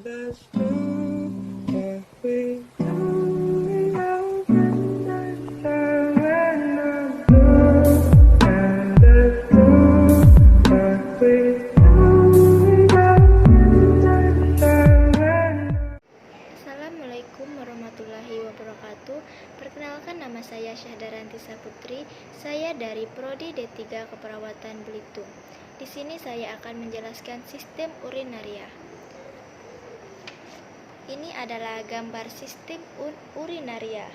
Assalamualaikum warahmatullahi wabarakatuh. Perkenalkan, nama saya Syahdaranti Saputri. Saya dari Prodi D3 Keperawatan Belitung. Di sini saya akan menjelaskan sistem urinaria. Ini adalah gambar sistem urinaria.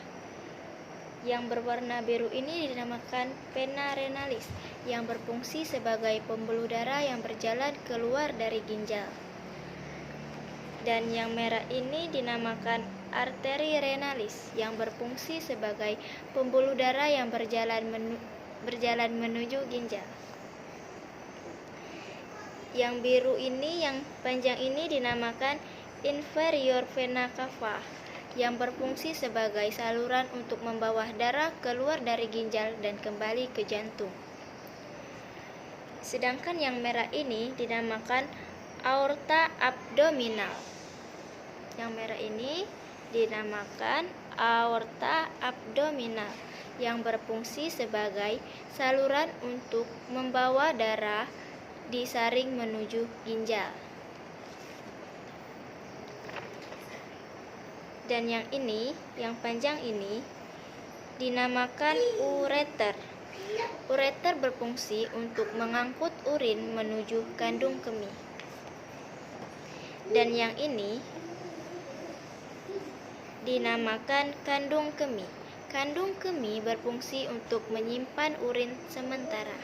Yang berwarna biru ini dinamakan vena renalis, yang berfungsi sebagai pembuluh darah yang berjalan keluar dari ginjal. Dan yang merah ini dinamakan arteri renalis, yang berfungsi sebagai pembuluh darah yang berjalan menuju ginjal. Yang biru ini, yang panjang ini dinamakan inferior vena cava, yang berfungsi sebagai saluran untuk membawa darah keluar dari ginjal dan kembali ke jantung. Sedangkan yang merah ini dinamakan aorta abdominal. Yang merah ini dinamakan aorta abdominal, yang berfungsi sebagai saluran untuk membawa darah disaring menuju ginjal. Dan yang ini, yang panjang ini dinamakan ureter. Ureter berfungsi untuk mengangkut urin menuju kandung kemih. Dan yang ini dinamakan kandung kemih. Kandung kemih berfungsi untuk menyimpan urin sementara.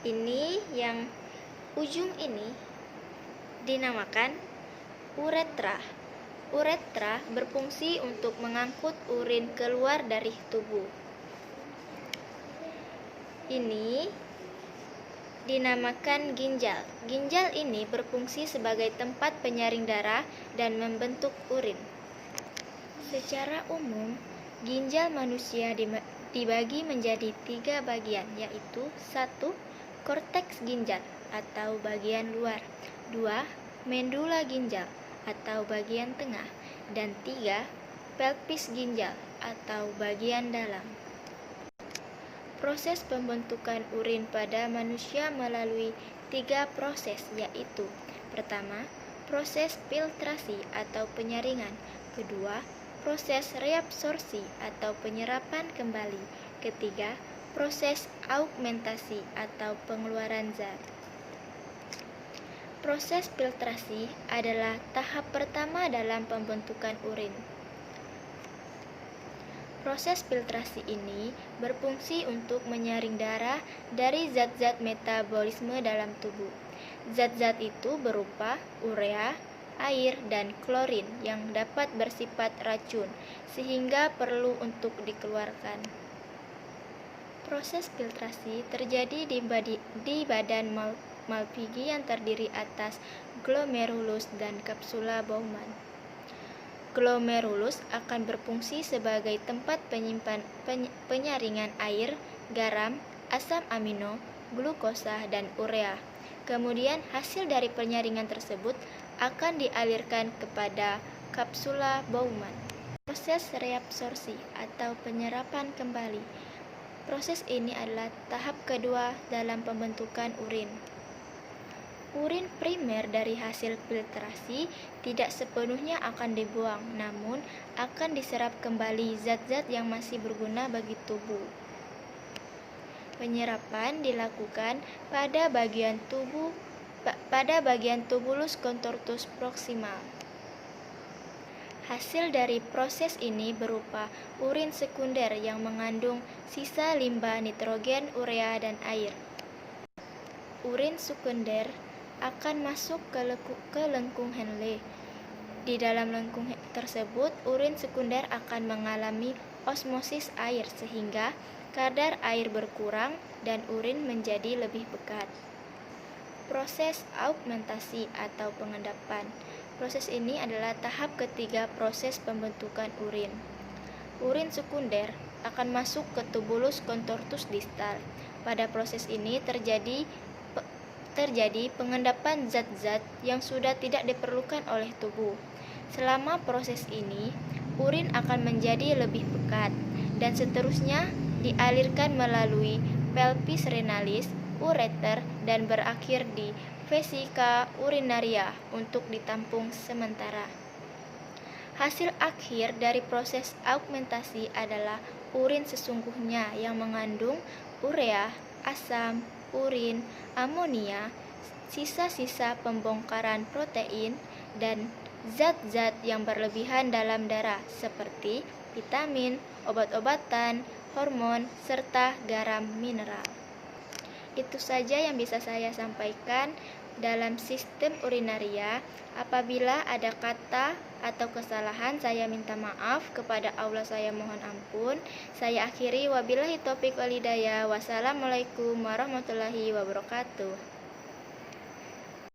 Ini yang ujung ini dinamakan uretra. Uretra berfungsi untuk mengangkut urin keluar dari tubuh. Ini dinamakan ginjal. Ginjal ini berfungsi sebagai tempat penyaring darah dan membentuk urin. Secara umum, ginjal manusia dibagi menjadi 3 bagian, yaitu 1. Korteks ginjal atau bagian luar, 2. Medula ginjal atau bagian tengah, dan 3. Pelvis ginjal atau bagian dalam. Proses pembentukan urin pada manusia melalui 3 proses, yaitu: pertama, proses filtrasi atau penyaringan; kedua, proses reabsorpsi atau penyerapan kembali; ketiga, proses augmentasi atau pengeluaran zat. Proses filtrasi adalah tahap pertama dalam pembentukan urin. Proses filtrasi ini berfungsi untuk menyaring darah dari zat-zat metabolisme dalam tubuh. Zat-zat itu berupa urea, air, dan klorin yang dapat bersifat racun, sehingga perlu untuk dikeluarkan. Proses filtrasi terjadi di badan Malpighi yang terdiri atas glomerulus dan kapsula Bowman. Glomerulus akan berfungsi sebagai tempat penyaringan air, garam, asam amino, glukosa, dan urea. Kemudian hasil dari penyaringan tersebut akan dialirkan kepada kapsula Bowman. Proses reabsorpsi atau penyerapan kembali. Proses ini adalah tahap kedua dalam pembentukan urin. Urin primer dari hasil filtrasi tidak sepenuhnya akan dibuang, namun akan diserap kembali zat-zat yang masih berguna bagi tubuh. Penyerapan dilakukan pada bagian tubulus contortus proximal. Hasil dari proses ini berupa urin sekunder yang mengandung sisa limbah nitrogen, urea, dan air. Urin sekunder akan masuk ke lengkung Henle. Di dalam lengkung tersebut, urin sekunder akan mengalami osmosis air sehingga kadar air berkurang dan urin menjadi lebih pekat. Proses augmentasi atau pengendapan. Proses ini adalah tahap ketiga proses pembentukan urin. Urin sekunder akan masuk ke tubulus contortus distal. Pada proses ini terjadi terjadi pengendapan zat-zat yang sudah tidak diperlukan oleh tubuh. Selama proses ini, urin akan menjadi lebih pekat dan seterusnya dialirkan melalui pelvis renalis, ureter, dan berakhir di vesika urinaria untuk ditampung sementara. Hasil akhir dari proses augmentasi adalah urin sesungguhnya yang mengandung urea, asam, urin, amonia, sisa-sisa pembongkaran protein, dan zat-zat yang berlebihan dalam darah seperti vitamin, obat-obatan, hormon, serta garam mineral. Itu saja yang bisa saya sampaikan dalam sistem urinaria. Apabila ada kata atau kesalahan, saya minta maaf, kepada Allah saya mohon ampun. Saya akhiri, wabillahi taufiq wal hidayah. Wassalamualaikum warahmatullahi wabarakatuh.